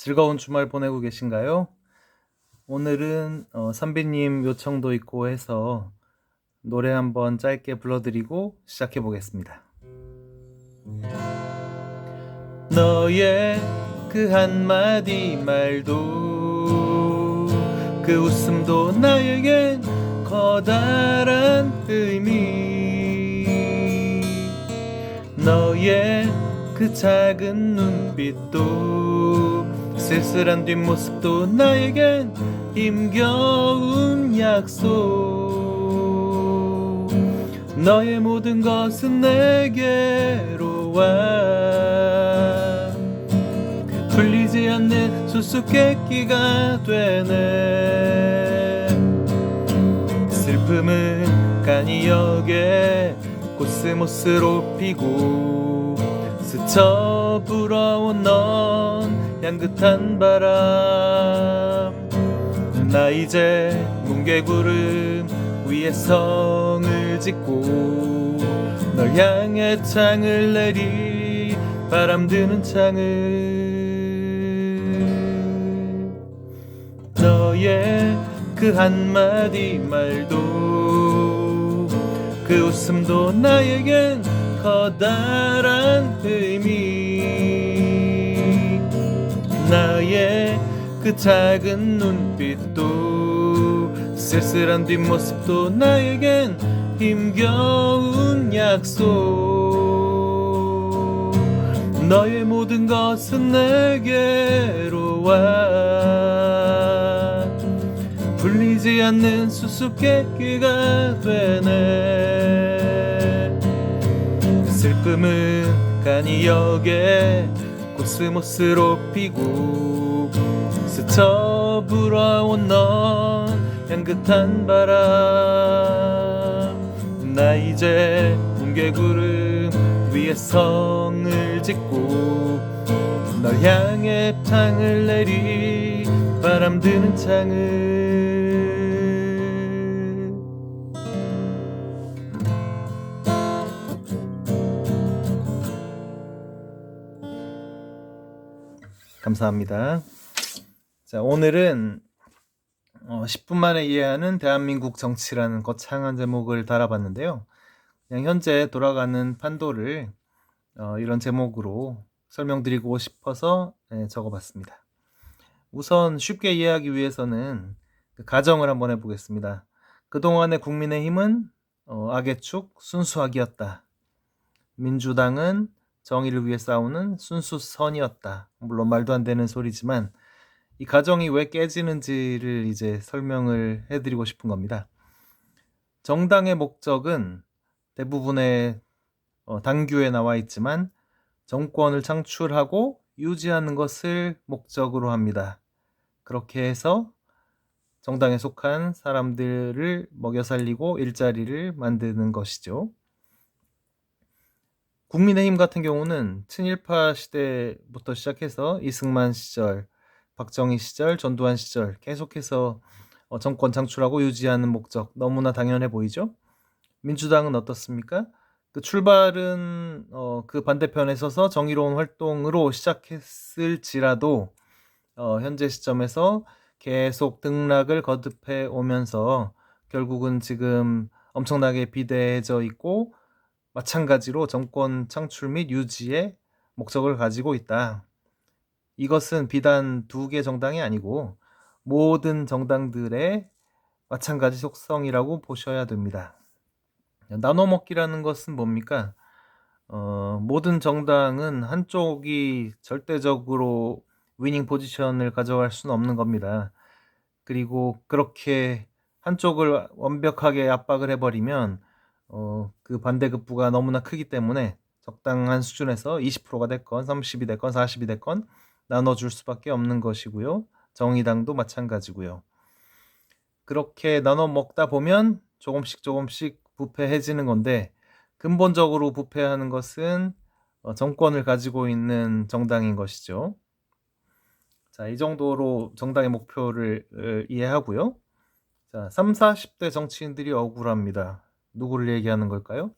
즐거운 주말 보내고 계신가요? 오늘은 선비님 요청도 있고 해서 노래 한번 짧게 불러드리고 시작해 보겠습니다. 너의 그 한마디 말도 그 웃음도 나에겐 커다란 의미, 너의 그 작은 눈빛도 쓸쓸한 뒷모습도 나에겐 힘겨운 약속. 너의 모든 것은 내게로 와 풀리지 않는 수수께끼가 되네. 슬픔은 간이 역에 코스모스로 피고 스쳐 불어온 넌 향긋한 바람. 나 이제 뭉게구름 위에 성을 짓고 널 향해 창을 내리 바람 드는 창을. 너의 그 한마디 말도 그 웃음도 나에겐 커다란 의미, 나의 그 작은 눈빛도 쓸쓸한 뒷모습도 나에겐 힘겨운 약속. 너의 모든 것은 내게로 와 풀리지 않는 수수께끼가 되네. 슬픔은 간이 역에 코스모스로 피고 스쳐 불어온 넌 향긋한 바람. 나 이제 뭉게구름 위에 성을 짓고 널 향해 창을 내리 바람 드는 창을. 감사합니다. 자, 오늘은 10분 만에 이해하는 대한민국 정치라는 거창한 제목을 달아봤는데요. 그냥 현재 돌아가는 판도를 이런 제목으로 설명드리고 싶어서 적어봤습니다. 우선 쉽게 이해하기 위해서는 그 가정을 한번 해보겠습니다. 그동안의 국민의힘은 악의 축 순수악이었다. 민주당은 정의를 위해 싸우는 순수선이었다. 물론 말도 안 되는 소리지만 이 가정이 왜 깨지는지를 이제 설명을 해드리고 싶은 겁니다. 정당의 목적은 대부분의 당규에 나와 있지만 정권을 창출하고 유지하는 것을 목적으로 합니다. 그렇게 해서 정당에 속한 사람들을 먹여 살리고 일자리를 만드는 것이죠. 국민의힘 같은 경우는 친일파 시대부터 시작해서 이승만 시절, 박정희 시절, 전두환 시절 계속해서 정권 창출하고 유지하는 목적, 너무나 당연해 보이죠? 민주당은 어떻습니까? 그 출발은 그 반대편에 서서 정의로운 활동으로 시작했을지라도 현재 시점에서 계속 등락을 거듭해 오면서 결국은 지금 엄청나게 비대해져 있고 마찬가지로 정권 창출 및 유지의 목적을 가지고 있다. 이것은 비단 두 개 정당이 아니고 모든 정당들의 마찬가지 속성이라고 보셔야 됩니다. 나눠먹기라는 것은 뭡니까? 모든 정당은 한쪽이 절대적으로 위닝 포지션을 가져갈 수는 없는 겁니다. 그리고 그렇게 한쪽을 완벽하게 압박을 해버리면 그 반대급부가 너무나 크기 때문에 적당한 수준에서 20%가 됐건 30이 됐건 40이 됐건 나눠줄 수밖에 없는 것이고요. 정의당도 마찬가지고요. 그렇게 나눠 먹다 보면 조금씩 부패해지는 건데 근본적으로 부패하는 것은 정권을 가지고 있는 정당인 것이죠. 자, 이 정도로 정당의 목표를 이해하고요. 자, 3, 40대 정치인들이 억울합니다. 누구를 얘기하는 걸까요?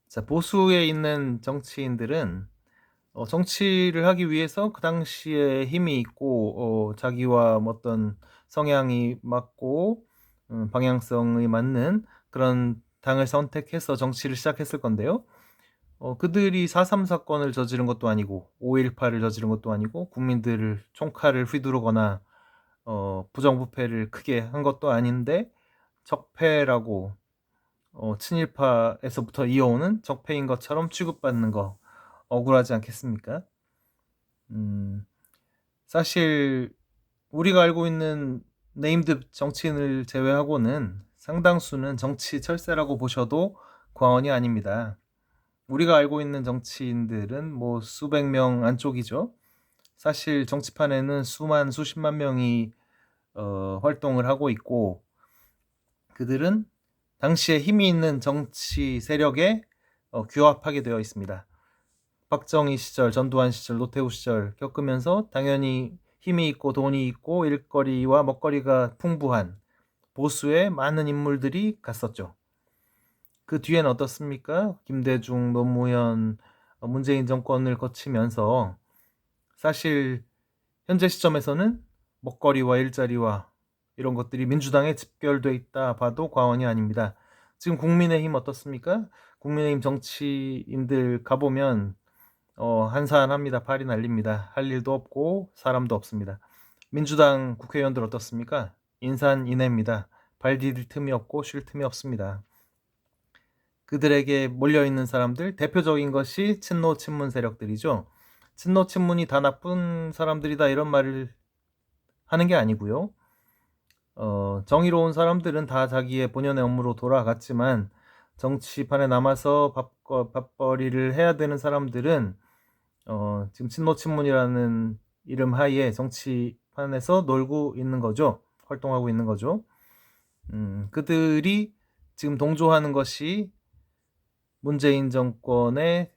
자, 보수에 있는 정치인들은 정치를 하기 위해서 그 당시에 힘이 있고 자기와 어떤 성향이 맞고 방향성이 맞는 그런 당을 선택해서 정치를 시작했을 건데요. 그들이 4.3 사건을 저지른 것도 아니고 5.18을 저지른 것도 아니고 국민들을 총칼을 휘두르거나 부정부패를 크게 한 것도 아닌데 적폐라고 친일파에서부터 이어오는 적폐인 것처럼 취급받는 거 억울하지 않겠습니까? 음, 사실 우리가 알고 있는 네임드 정치인을 제외하고는 상당수는 정치 철새라고 보셔도 과언이 아닙니다. 우리가 알고 있는 정치인들은 뭐 수백 명 안쪽이죠. 사실 정치판에는 수십만 명이 활동을 하고 있고 그들은 당시에 힘이 있는 정치 세력에 규합하게 되어 있습니다. 박정희 시절, 전두환 시절, 노태우 시절 겪으면서 당연히 힘이 있고 돈이 있고 일거리와 먹거리가 풍부한 보수의 많은 인물들이 갔었죠. 그 뒤엔 어떻습니까? 김대중, 노무현, 문재인 정권을 거치면서 사실 현재 시점에서는 먹거리와 일자리와 이런 것들이 민주당에 집결돼 있다 봐도 과언이 아닙니다. 지금 국민의힘 어떻습니까? 국민의힘 정치인들 가보면 한산합니다. 발이 날립니다. 할 일도 없고 사람도 없습니다. 민주당 국회의원들 어떻습니까? 인산인해입니다. 발 디딜 틈이 없고 쉴 틈이 없습니다. 그들에게 몰려있는 사람들, 대표적인 것이 친노 친문 세력들이죠. 친노 친문이 다 나쁜 사람들이다 이런 말을 하는 게 아니고요. 정의로운 사람들은 다 자기의 본연의 업무로 돌아갔지만 정치판에 남아서 밥벌이를 해야 되는 사람들은 지금 친노 친문이라는 이름 하에 정치판에서 놀고 있는 거죠. 활동하고 있는 거죠. 그들이 지금 동조하는 것이 문재인 정권의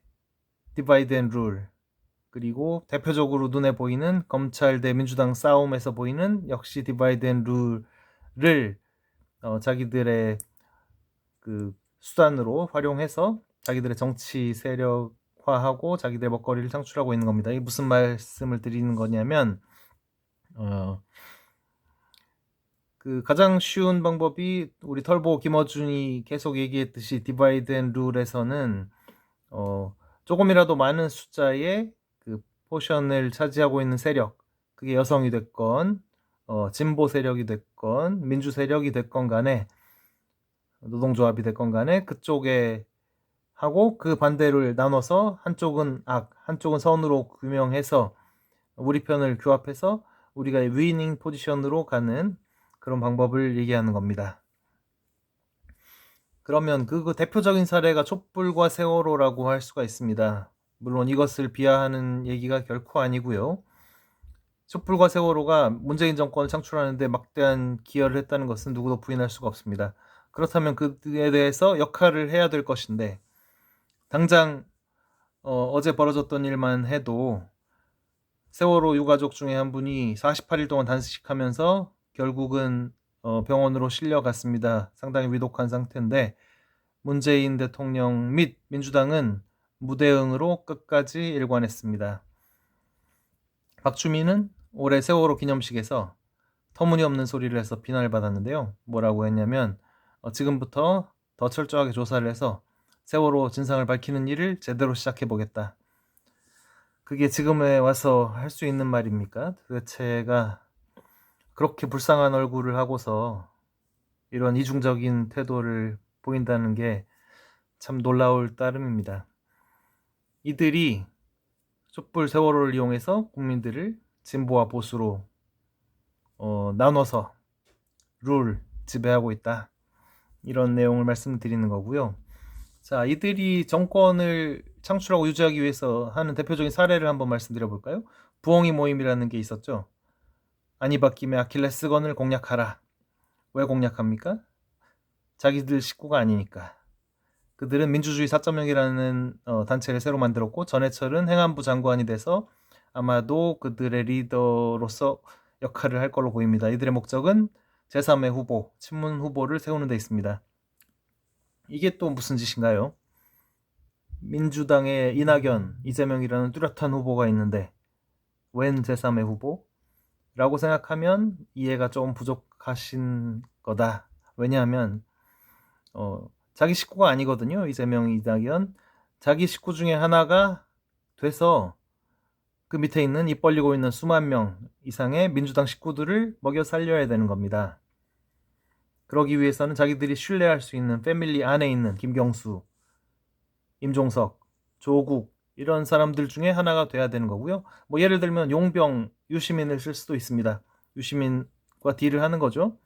디바이드 앤 룰, 그리고 대표적으로 눈에 보이는 검찰 대 민주당 싸움에서 보이는 역시 디바이드 앤 룰을 자기들의 그 수단으로 활용해서 자기들의 정치 세력화하고 자기들의 먹거리를 창출하고 있는 겁니다. 이게 무슨 말씀을 드리는 거냐면 그 가장 쉬운 방법이 우리 털보 김어준이 계속 얘기했듯이 디바이드 앤 룰에서는 조금이라도 많은 숫자의 그 포션을 차지하고 있는 세력, 그게 여성이 됐건 진보 세력이 됐건 민주 세력이 됐건 간에 노동조합이 됐건 간에 그쪽에 하고 그 반대를 나눠서 한쪽은 악, 한쪽은 선으로 규명해서 우리 편을 규합해서 우리가 위닝 포지션으로 가는 그런 방법을 얘기하는 겁니다. 그러면 그 대표적인 사례가 촛불과 세월호라고 할 수가 있습니다. 물론 이것을 비하하는 얘기가 결코 아니고요. 촛불과 세월호가 문재인 정권을 창출하는데 막대한 기여를 했다는 것은 누구도 부인할 수가 없습니다. 그렇다면 그에 대해서 역할을 해야 될 것인데 당장 어제 벌어졌던 일만 해도 세월호 유가족 중에 한 분이 48일 동안 단식하면서 결국은 병원으로 실려갔습니다. 상당히 위독한 상태인데 문재인 대통령 및 민주당은 무대응으로 끝까지 일관했습니다. 박주민은 올해 세월호 기념식에서 터무니없는 소리를 해서 비난을 받았는데요. 뭐라고 했냐면 지금부터 더 철저하게 조사를 해서 세월호 진상을 밝히는 일을 제대로 시작해보겠다. 그게 지금에 와서 할 수 있는 말입니까? 도대체가 그렇게 불쌍한 얼굴을 하고서 이런 이중적인 태도를 보인다는 게 참 놀라울 따름입니다. 이들이 촛불 세월호를 이용해서 국민들을 진보와 보수로 나눠서 룰 지배하고 있다. 이런 내용을 말씀드리는 거고요. 자, 이들이 정권을 창출하고 유지하기 위해서 하는 대표적인 사례를 한번 말씀드려 볼까요? 부엉이 모임이라는 게 있었죠. 아니바킴의 아킬레스건을 공략하라. 왜 공략합니까? 자기들 식구가 아니니까. 그들은 민주주의 4.0이라는 단체를 새로 만들었고 전해철은 행안부 장관이 돼서 아마도 그들의 리더로서 역할을 할 걸로 보입니다. 이들의 목적은 제3의 후보, 친문 후보를 세우는 데 있습니다. 이게 또 무슨 짓인가요? 민주당의 이낙연, 이재명이라는 뚜렷한 후보가 있는데 웬 제3의 후보라고 생각하면 이해가 조금 부족하신 거다. 왜냐하면 자기 식구가 아니거든요. 이재명, 이낙연. 자기 식구 중에 하나가 돼서 그 밑에 있는 입 벌리고 있는 수만 명 이상의 민주당 식구들을 먹여 살려야 되는 겁니다. 그러기 위해서는 자기들이 신뢰할 수 있는 패밀리 안에 있는 김경수, 임종석, 조국 이런 사람들 중에 하나가 돼야 되는 거고요. 뭐 예를 들면 용병, 유시민을 쓸 수도 있습니다. 유시민과 딜을 하는 거죠.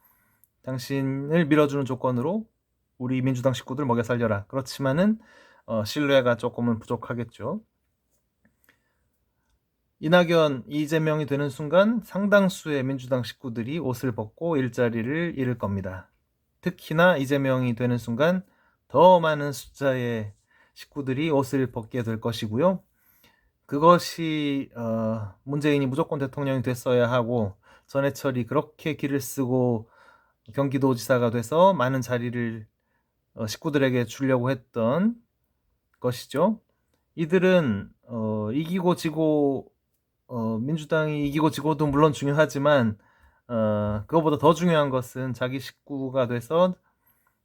당신을 밀어주는 조건으로 우리 민주당 식구들 먹여 살려라. 그렇지만은 신뢰가 조금은 부족하겠죠. 이낙연, 이재명이 되는 순간 상당수의 민주당 식구들이 옷을 벗고 일자리를 잃을 겁니다. 특히나 이재명이 되는 순간 더 많은 숫자의 식구들이 옷을 벗게 될 것이고요. 그것이 문재인이 무조건 대통령이 됐어야 하고 전해철이 그렇게 길을 쓰고 경기도지사가 돼서 많은 자리를 식구들에게 주려고 했던 것이죠. 이들은 이기고 지고 민주당이 이기고 지고도 물론 중요하지만 그거보다 더 중요한 것은 자기 식구가 돼서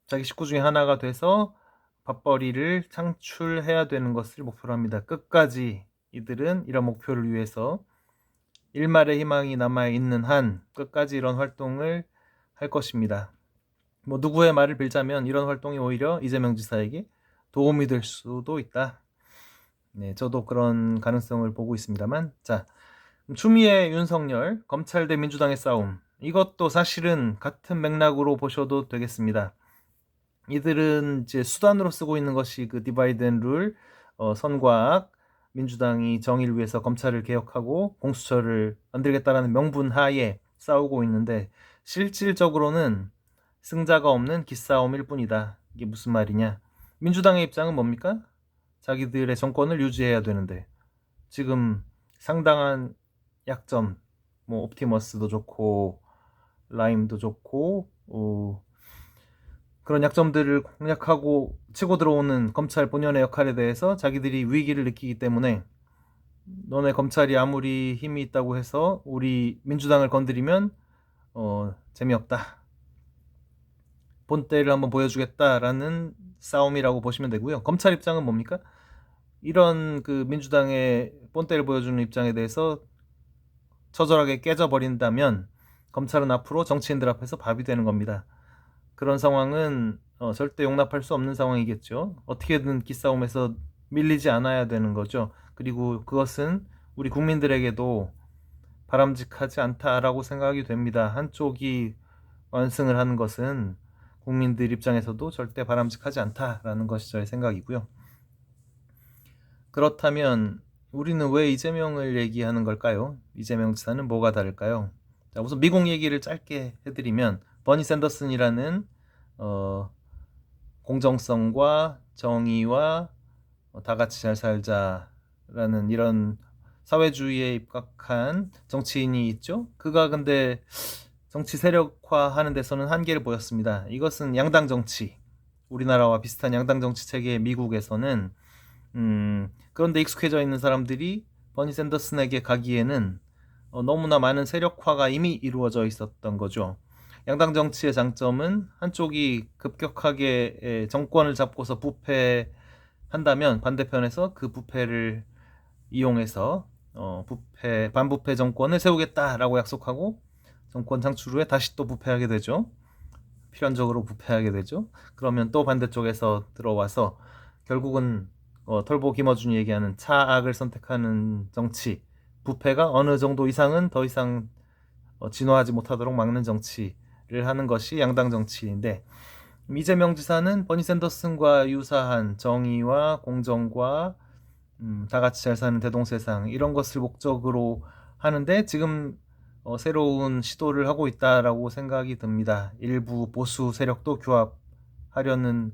자기 식구 중에 하나가 돼서 밥벌이를 창출해야 되는 것을 목표로 합니다. 끝까지 이들은 이런 목표를 위해서 일말의 희망이 남아있는 한 끝까지 이런 활동을 할 것입니다. 뭐 누구의 말을 빌자면 이런 활동이 오히려 이재명 지사에게 도움이 될 수도 있다. 네, 저도 그런 가능성을 보고 있습니다만, 자, 추미애, 윤석열, 검찰 대 민주당의 싸움. 이것도 사실은 같은 맥락으로 보셔도 되겠습니다. 이들은 이제 수단으로 쓰고 있는 것이 그 디바이드 앤 룰, 선과 악, 민주당이 정의를 위해서 검찰을 개혁하고 공수처를 만들겠다라는 명분 하에 싸우고 있는데 실질적으로는 승자가 없는 기싸움일 뿐이다. 이게 무슨 말이냐? 민주당의 입장은 뭡니까? 자기들의 정권을 유지해야 되는데 지금 상당한 약점, 뭐 옵티머스도 좋고 라임도 좋고 그런 약점들을 공략하고 치고 들어오는 검찰 본연의 역할에 대해서 자기들이 위기를 느끼기 때문에 너네 검찰이 아무리 힘이 있다고 해서 우리 민주당을 건드리면 재미없다. 본때를 한번 보여주겠다라는 싸움이라고 보시면 되고요. 검찰 입장은 뭡니까? 이런 그 민주당의 본때를 보여주는 입장에 대해서 처절하게 깨져버린다면 검찰은 앞으로 정치인들 앞에서 밥이 되는 겁니다. 그런 상황은 절대 용납할 수 없는 상황이겠죠. 어떻게든 기싸움에서 밀리지 않아야 되는 거죠. 그리고 그것은 우리 국민들에게도 바람직하지 않다라고 생각이 됩니다. 한쪽이 완승을 하는 것은 국민들 입장에서도 절대 바람직하지 않다라는 것이 저의 생각이고요. 그렇다면 우리는 왜 이재명을 얘기하는 걸까요? 이재명 지사는 뭐가 다를까요? 자, 우선 미국 얘기를 짧게 해드리면 버니 샌더슨이라는 공정성과 정의와 다 같이 잘 살자라는 이런 사회주의에 입각한 정치인이 있죠. 그가 근데 정치 세력화하는 데서는 한계를 보였습니다. 이것은 양당 정치, 우리나라와 비슷한 양당 정치 체계의 미국에서는 그런데 익숙해져 있는 사람들이 버니 샌더슨에게 가기에는 너무나 많은 세력화가 이미 이루어져 있었던 거죠. 양당 정치의 장점은 한쪽이 급격하게 정권을 잡고서 부패한다면 반대편에서 그 부패를 이용해서 반부패 정권을 세우겠다라고 약속하고 정권 창출 후에 다시 또 부패하게 되죠. 필연적으로 부패하게 되죠. 그러면 또 반대쪽에서 들어와서 결국은 털보 김어준이 얘기하는 차악을 선택하는 정치, 부패가 어느 정도 이상은 더 이상 진화하지 못하도록 막는 정치를 하는 것이 양당 정치인데, 이재명 지사는 버니 샌더슨과 유사한 정의와 공정과 다 같이 잘 사는 대동세상 이런 것을 목적으로 하는데 지금 새로운 시도를 하고 있다라고 생각이 듭니다. 일부 보수 세력도 규합하려는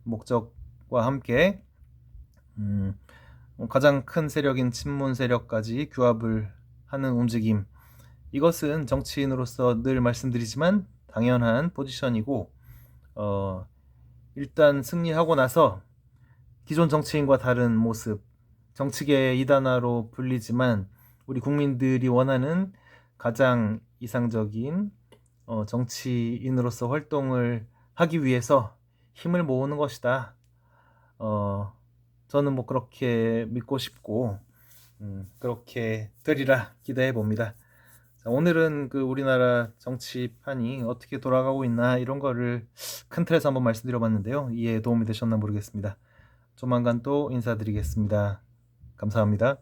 목적과 함께 가장 큰 세력인 친문 세력까지 규합을 하는 움직임, 이것은 정치인으로서 늘 말씀드리지만 당연한 포지션이고 일단 승리하고 나서 기존 정치인과 다른 모습, 정치계의 이단화로 불리지만 우리 국민들이 원하는 가장 이상적인 정치인으로서 활동을 하기 위해서 힘을 모으는 것이다. 저는 뭐 그렇게 믿고 싶고 그렇게 되리라 기대해 봅니다. 자, 오늘은 그 우리나라 정치판이 어떻게 돌아가고 있나 이런 거를 큰 틀에서 한번 말씀드려봤는데요. 이해에 도움이 되셨나 모르겠습니다. 조만간 또 인사드리겠습니다. 감사합니다.